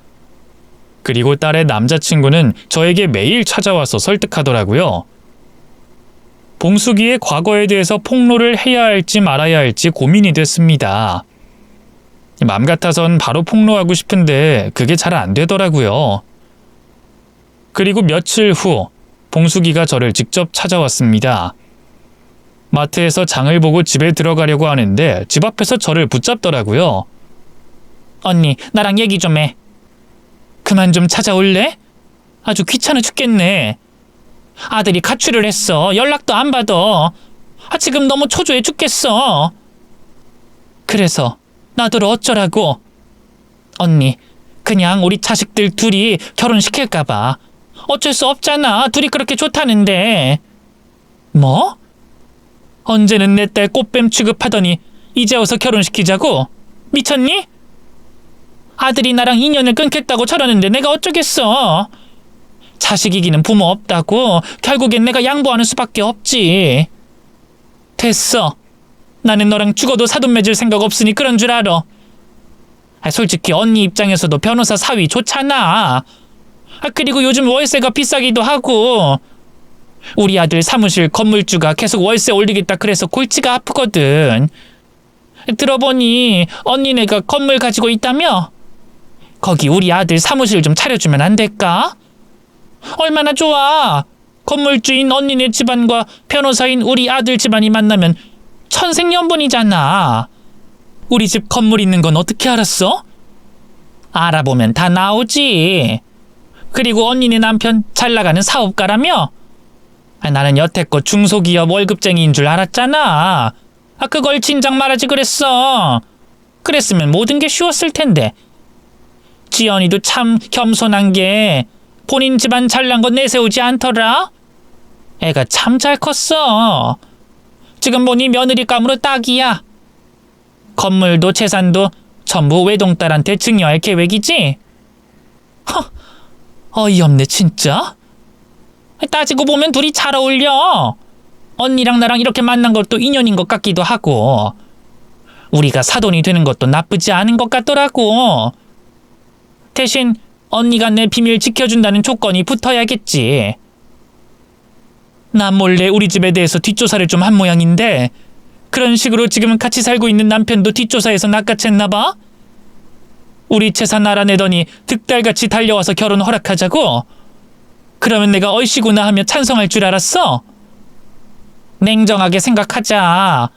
Speaker 1: 그리고 딸의 남자친구는 저에게 매일 찾아와서 설득하더라고요. 봉숙이의 과거에 대해서 폭로를 해야 할지 말아야 할지 고민이 됐습니다. 맘 같아선 바로 폭로하고 싶은데 그게 잘 안 되더라고요. 그리고 며칠 후 봉숙이가 저를 직접 찾아왔습니다. 마트에서 장을 보고 집에 들어가려고 하는데 집 앞에서 저를 붙잡더라고요. 언니, 나랑 얘기 좀 해. 그만 좀 찾아올래? 아주 귀찮아 죽겠네. 아들이 가출을 했어. 연락도 안 받아. 지금 너무 초조해 죽겠어. 그래서 나더러 어쩌라고? 언니, 그냥 우리 자식들 둘이 결혼시킬까봐. 어쩔 수 없잖아. 둘이 그렇게 좋다는데. 뭐? 언제는 내 딸 꽃뱀 취급하더니 이제 와서 결혼시키자고? 미쳤니? 아들이 나랑 인연을 끊겠다고 저러는데 내가 어쩌겠어. 자식이기는 부모 없다고 결국엔 내가 양보하는 수밖에 없지. 됐어. 나는 너랑 죽어도 사돈 맺을 생각 없으니 그런 줄 알아. 솔직히 언니 입장에서도 변호사 사위 좋잖아. 그리고 요즘 월세가 비싸기도 하고 우리 아들 사무실 건물주가 계속 월세 올리겠다 그래서 골치가 아프거든. 들어보니 언니네가 건물 가지고 있다며? 거기 우리 아들 사무실 좀 차려주면 안 될까? 얼마나 좋아. 건물주인 언니네 집안과 변호사인 우리 아들 집안이 만나면 천생연분이잖아. 우리 집 건물 있는 건 어떻게 알았어? 알아보면 다 나오지. 그리고 언니네 남편 잘 나가는 사업가라며? 나는 여태껏 중소기업 월급쟁이인 줄 알았잖아. 그걸 진작 말하지 그랬어. 그랬으면 모든 게 쉬웠을 텐데. 지연이도 참 겸손한 게 본인 집안 잘난 거 내세우지 않더라. 애가 참 잘 컸어. 지금 보니 며느리감으로 딱이야. 건물도 재산도 전부 외동딸한테 증여할 계획이지? 어이없네 진짜. 따지고 보면 둘이 잘 어울려. 언니랑 나랑 이렇게 만난 것도 인연인 것 같기도 하고 우리가 사돈이 되는 것도 나쁘지 않은 것 같더라고. 대신 언니가 내 비밀 지켜준다는 조건이 붙어야겠지. 나 몰래 우리 집에 대해서 뒷조사를 좀 한 모양인데 그런 식으로 지금은 같이 살고 있는 남편도 뒷조사해서 낚아챘나 봐? 우리 재산 알아내더니 득달같이 달려와서 결혼 허락하자고? 그러면 내가 얼씨구나 하며 찬성할 줄 알았어? 냉정하게 생각하자.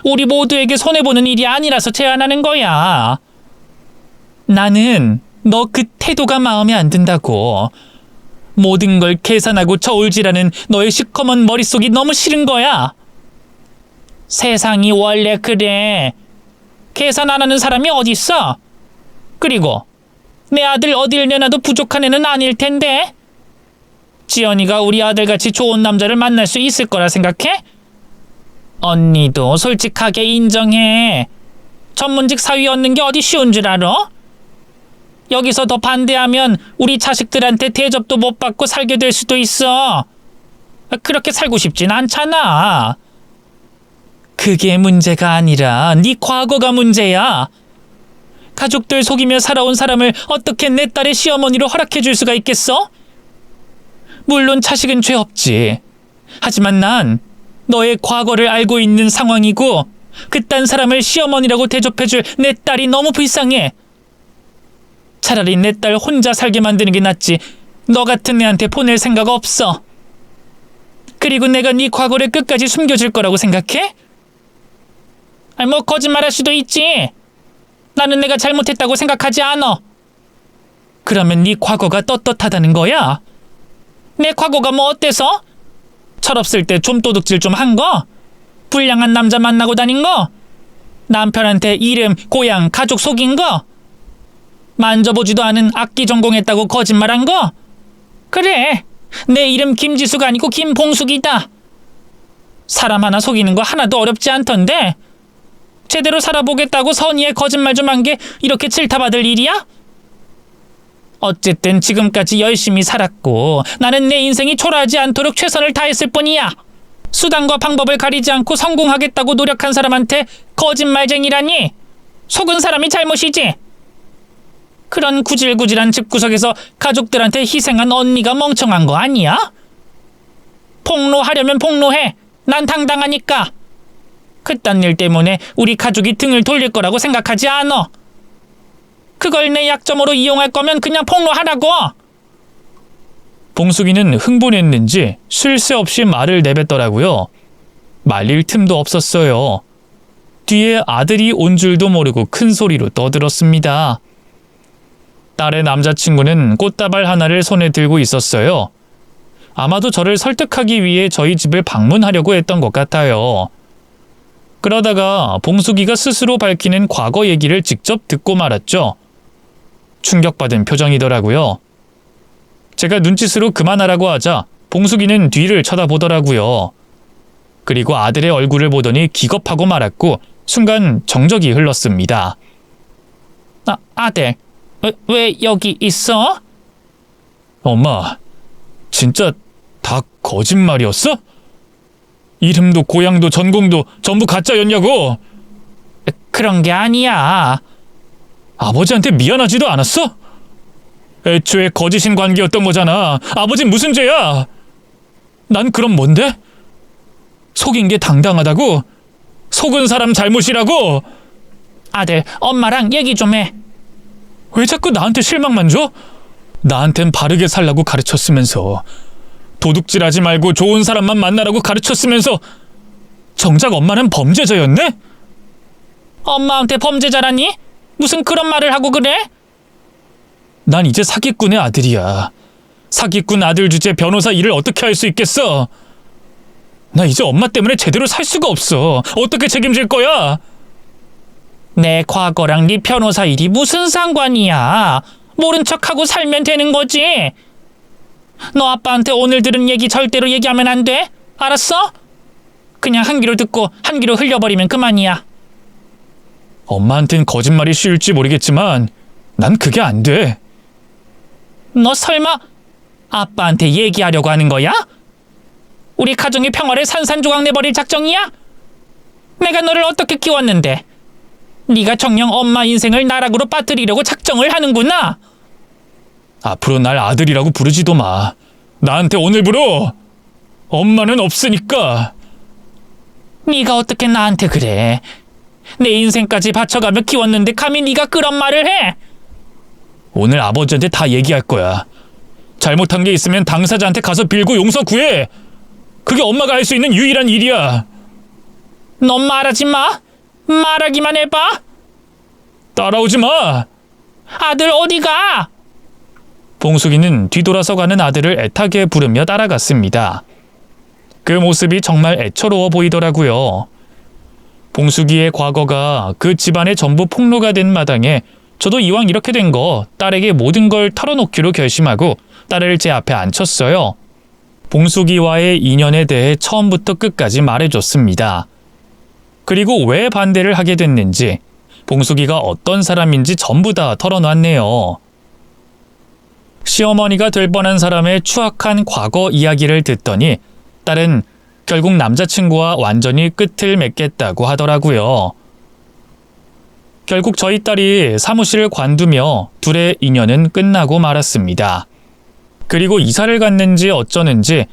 Speaker 1: 우리 모두에게 손해보는 일이 아니라서 제안하는 거야. 나는 너 그 태도가 마음에 안 든다고. 모든 걸 계산하고 저울질하는 너의 시커먼 머릿속이 너무 싫은 거야. 세상이 원래 그래. 계산 안 하는 사람이 어딨어? 그리고 내 아들 어딜 내놔도 부족한 애는 아닐 텐데. 지연이가 우리 아들같이 좋은 남자를 만날 수 있을 거라 생각해? 언니도 솔직하게 인정해. 전문직 사위 얻는 게 어디 쉬운 줄 알아? 여기서 더 반대하면 우리 자식들한테 대접도 못 받고 살게 될 수도 있어. 그렇게 살고 싶진 않잖아. 그게 문제가 아니라 네 과거가 문제야. 가족들 속이며 살아온 사람을 어떻게 내 딸의 시어머니로 허락해 줄 수가 있겠어? 물론 자식은 죄 없지. 하지만 난 너의 과거를 알고 있는 상황이고 그딴 사람을 시어머니라고 대접해줄 내 딸이 너무 불쌍해. 차라리 내 딸 혼자 살게 만드는 게 낫지 너 같은 애한테 보낼 생각 없어. 그리고 내가 네 과거를 끝까지 숨겨줄 거라고 생각해? 뭐 거짓말할 수도 있지. 나는 내가 잘못했다고 생각하지 않아. 그러면 네 과거가 떳떳하다는 거야? 내 과거가 뭐 어때서? 철없을 때 좀도둑질 좀 한 거? 불량한 남자 만나고 다닌 거? 남편한테 이름, 고향, 가족 속인 거? 만져보지도 않은 악기 전공했다고 거짓말한 거? 그래, 내 이름 김지수가 아니고 김봉숙이다. 사람 하나 속이는 거 하나도 어렵지 않던데 제대로 살아보겠다고 선의의 거짓말 좀 한 게 이렇게 질타받을 일이야? 어쨌든 지금까지 열심히 살았고 나는 내 인생이 초라하지 않도록 최선을 다했을 뿐이야. 수단과 방법을 가리지 않고 성공하겠다고 노력한 사람한테 거짓말쟁이라니? 속은 사람이 잘못이지. 그런 구질구질한 집구석에서 가족들한테 희생한 언니가 멍청한 거 아니야? 폭로하려면 폭로해. 난 당당하니까. 그딴 일 때문에 우리 가족이 등을 돌릴 거라고 생각하지 않아. 그걸 내 약점으로 이용할 거면 그냥 폭로하라고. 봉숙이는 흥분했는지 쉴 새 없이 말을 내뱉더라고요. 말릴 틈도 없었어요. 뒤에 아들이 온 줄도 모르고 큰 소리로 떠들었습니다. 딸의 남자친구는 꽃다발 하나를 손에 들고 있었어요. 아마도 저를 설득하기 위해 저희 집을 방문하려고 했던 것 같아요. 그러다가 봉숙이가 스스로 밝히는 과거 얘기를 직접 듣고 말았죠. 충격받은 표정이더라고요. 제가 눈짓으로 그만하라고 하자 봉숙이는 뒤를 쳐다보더라고요. 그리고 아들의 얼굴을 보더니 기겁하고 말았고 순간 정적이 흘렀습니다. 아들, 왜 여기 있어? 엄마, 진짜 다 거짓말이었어? 이름도 고향도 전공도 전부 가짜였냐고? 그런 게 아니야. 아버지한테 미안하지도 않았어? 애초에 거짓인 관계였던 거잖아. 아버진 무슨 죄야? 난 그럼 뭔데? 속인 게 당당하다고? 속은 사람 잘못이라고? 아들, 엄마랑 얘기 좀 해. 왜 자꾸 나한테 실망만 줘? 나한텐 바르게 살라고 가르쳤으면서, 도둑질하지 말고 좋은 사람만 만나라고 가르쳤으면서 정작 엄마는 범죄자였네? 엄마한테 범죄자라니? 무슨 그런 말을 하고 그래? 난 이제 사기꾼의 아들이야. 사기꾼 아들 주제 변호사 일을 어떻게 할 수 있겠어? 나 이제 엄마 때문에 제대로 살 수가 없어. 어떻게 책임질 거야? 내 과거랑 네 변호사 일이 무슨 상관이야. 모른 척하고 살면 되는 거지. 너 아빠한테 오늘 들은 얘기 절대로 얘기하면 안 돼. 알았어? 그냥 한 귀로 듣고 한 귀로 흘려버리면 그만이야. 엄마한텐 거짓말이 쉬울지 모르겠지만 난 그게 안 돼. 너 설마 아빠한테 얘기하려고 하는 거야? 우리 가정의 평화를 산산조각 내버릴 작정이야? 내가 너를 어떻게 키웠는데 네가 정녕 엄마 인생을 나락으로 빠뜨리려고 작정을 하는구나. 앞으로 날 아들이라고 부르지도 마. 나한테 오늘 부러. 엄마는 없으니까. 네가 어떻게 나한테 그래. 내 인생까지 바쳐가며 키웠는데 감히 네가 그런 말을 해. 오늘 아버지한테 다 얘기할 거야. 잘못한 게 있으면 당사자한테 가서 빌고 용서 구해. 그게 엄마가 할 수 있는 유일한 일이야. 넌 말하지 마. 말하기만 해봐. 따라오지 마. 아들 어디 가? 봉숙이는 뒤돌아서 가는 아들을 애타게 부르며 따라갔습니다. 그 모습이 정말 애처로워 보이더라고요. 봉숙이의 과거가 그 집안의 전부 폭로가 된 마당에 저도 이왕 이렇게 된 거 딸에게 모든 걸 털어놓기로 결심하고 딸을 제 앞에 앉혔어요. 봉숙이와의 인연에 대해 처음부터 끝까지 말해줬습니다. 그리고 왜 반대를 하게 됐는지, 봉숙이가 어떤 사람인지 전부 다 털어놨네요. 시어머니가 될 뻔한 사람의 추악한 과거 이야기를 듣더니 딸은 결국 남자친구와 완전히 끝을 맺겠다고 하더라고요. 결국 저희 딸이 사무실을 관두며 둘의 인연은 끝나고 말았습니다. 그리고 이사를 갔는지 어쩌는지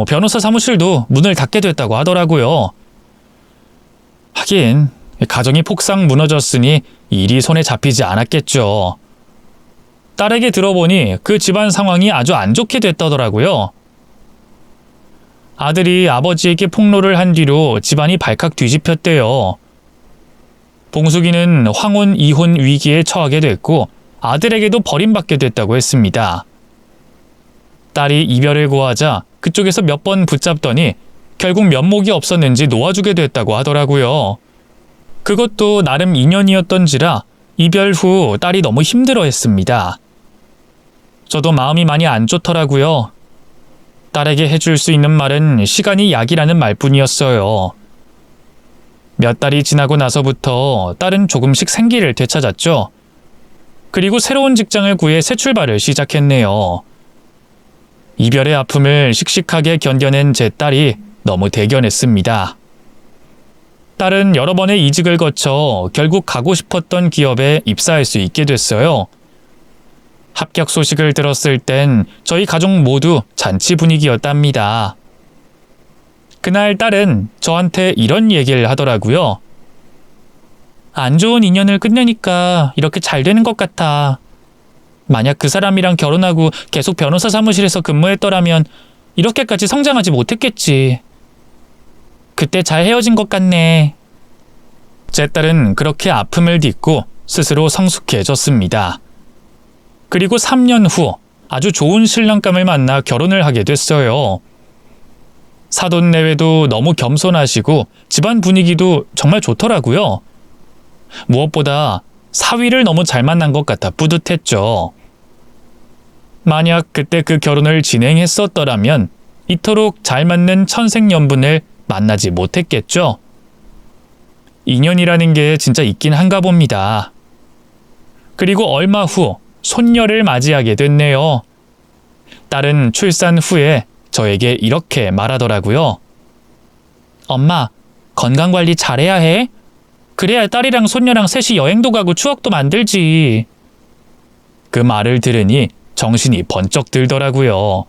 Speaker 1: 변호사 사무실도 문을 닫게 됐다고 하더라고요. 하긴 가정이 폭삭 무너졌으니 일이 손에 잡히지 않았겠죠. 딸에게 들어보니 그 집안 상황이 아주 안 좋게 됐다더라고요. 아들이 아버지에게 폭로를 한 뒤로 집안이 발칵 뒤집혔대요. 봉숙이는 황혼 이혼 위기에 처하게 됐고 아들에게도 버림받게 됐다고 했습니다. 딸이 이별을 고하자 그쪽에서 몇 번 붙잡더니 결국 면목이 없었는지 놓아주게 됐다고 하더라고요. 그것도 나름 인연이었던지라 이별 후 딸이 너무 힘들어했습니다. 저도 마음이 많이 안 좋더라고요. 딸에게 해줄 수 있는 말은 시간이 약이라는 말뿐이었어요. 몇 달이 지나고 나서부터 딸은 조금씩 생기를 되찾았죠. 그리고 새로운 직장을 구해 새 출발을 시작했네요. 이별의 아픔을 씩씩하게 견뎌낸 제 딸이 너무 대견했습니다. 딸은 여러 번의 이직을 거쳐 결국 가고 싶었던 기업에 입사할 수 있게 됐어요. 합격 소식을 들었을 땐 저희 가족 모두 잔치 분위기였답니다. 그날 딸은 저한테 이런 얘기를 하더라고요. 안 좋은 인연을 끝내니까 이렇게 잘 되는 것 같아. 만약 그 사람이랑 결혼하고 계속 변호사 사무실에서 근무했더라면 이렇게까지 성장하지 못했겠지. 그때 잘 헤어진 것 같네. 제 딸은 그렇게 아픔을 딛고 스스로 성숙해졌습니다. 그리고 3년 후 아주 좋은 신랑감을 만나 결혼을 하게 됐어요. 사돈 내외도 너무 겸손하시고 집안 분위기도 정말 좋더라고요. 무엇보다 사위를 너무 잘 만난 것 같아 뿌듯했죠. 만약 그때 그 결혼을 진행했었더라면 이토록 잘 맞는 천생연분을 만나지 못했겠죠. 인연이라는 게 진짜 있긴 한가 봅니다. 그리고 얼마 후 손녀를 맞이하게 됐네요. 딸은 출산 후에 저에게 이렇게 말하더라고요. 엄마, 건강관리 잘해야 해. 그래야 딸이랑 손녀랑 셋이 여행도 가고 추억도 만들지. 그 말을 들으니 정신이 번쩍 들더라고요.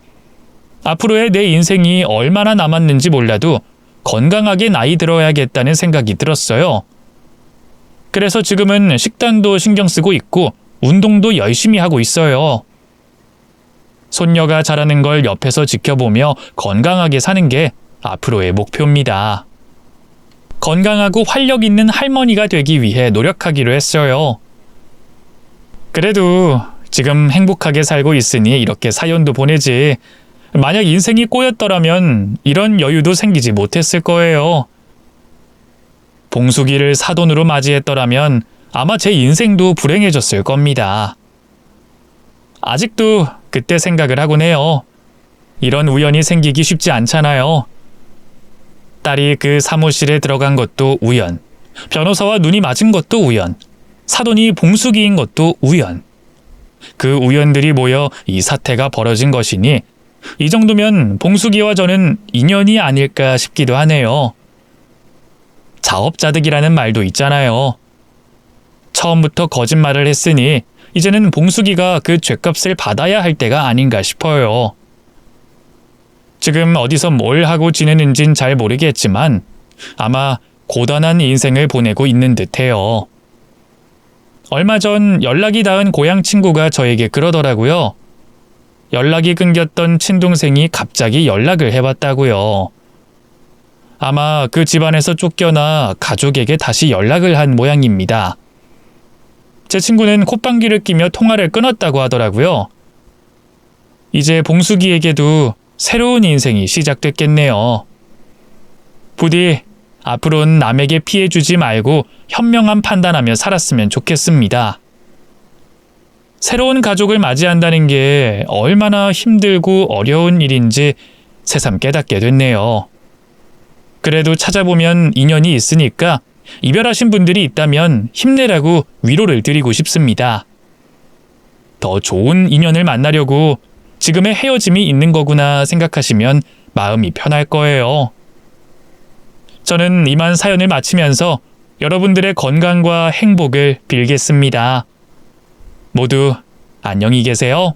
Speaker 1: 앞으로의 내 인생이 얼마나 남았는지 몰라도 건강하게 나이 들어야겠다는 생각이 들었어요. 그래서 지금은 식단도 신경 쓰고 있고 운동도 열심히 하고 있어요. 손녀가 자라는 걸 옆에서 지켜보며 건강하게 사는 게 앞으로의 목표입니다. 건강하고 활력 있는 할머니가 되기 위해 노력하기로 했어요. 그래도 지금 행복하게 살고 있으니 이렇게 사연도 보내지. 만약 인생이 꼬였더라면 이런 여유도 생기지 못했을 거예요. 봉숙이를 사돈으로 맞이했더라면 아마 제 인생도 불행해졌을 겁니다. 아직도 그때 생각을 하곤 해요. 이런 우연이 생기기 쉽지 않잖아요. 딸이 그 사무실에 들어간 것도 우연, 변호사와 눈이 맞은 것도 우연, 사돈이 봉숙이인 것도 우연. 그 우연들이 모여 이 사태가 벌어진 것이니 이 정도면 봉숙이와 저는 인연이 아닐까 싶기도 하네요. 자업자득이라는 말도 있잖아요. 처음부터 거짓말을 했으니 이제는 봉숙이가 그 죗값을 받아야 할 때가 아닌가 싶어요. 지금 어디서 뭘 하고 지내는진 잘 모르겠지만 아마 고단한 인생을 보내고 있는 듯해요. 얼마 전 연락이 닿은 고향 친구가 저에게 그러더라고요. 연락이 끊겼던 친동생이 갑자기 연락을 해봤다고요. 아마 그 집안에서 쫓겨나 가족에게 다시 연락을 한 모양입니다. 제 친구는 콧방귀를 끼며 통화를 끊었다고 하더라고요. 이제 봉숙이에게도 새로운 인생이 시작됐겠네요. 부디 앞으로는 남에게 피해 주지 말고 현명한 판단하며 살았으면 좋겠습니다. 새로운 가족을 맞이한다는 게 얼마나 힘들고 어려운 일인지 새삼 깨닫게 됐네요. 그래도 찾아보면 인연이 있으니까 이별하신 분들이 있다면 힘내라고 위로를 드리고 싶습니다. 더 좋은 인연을 만나려고 지금의 헤어짐이 있는 거구나 생각하시면 마음이 편할 거예요. 저는 이만 사연을 마치면서 여러분들의 건강과 행복을 빌겠습니다. 모두 안녕히 계세요.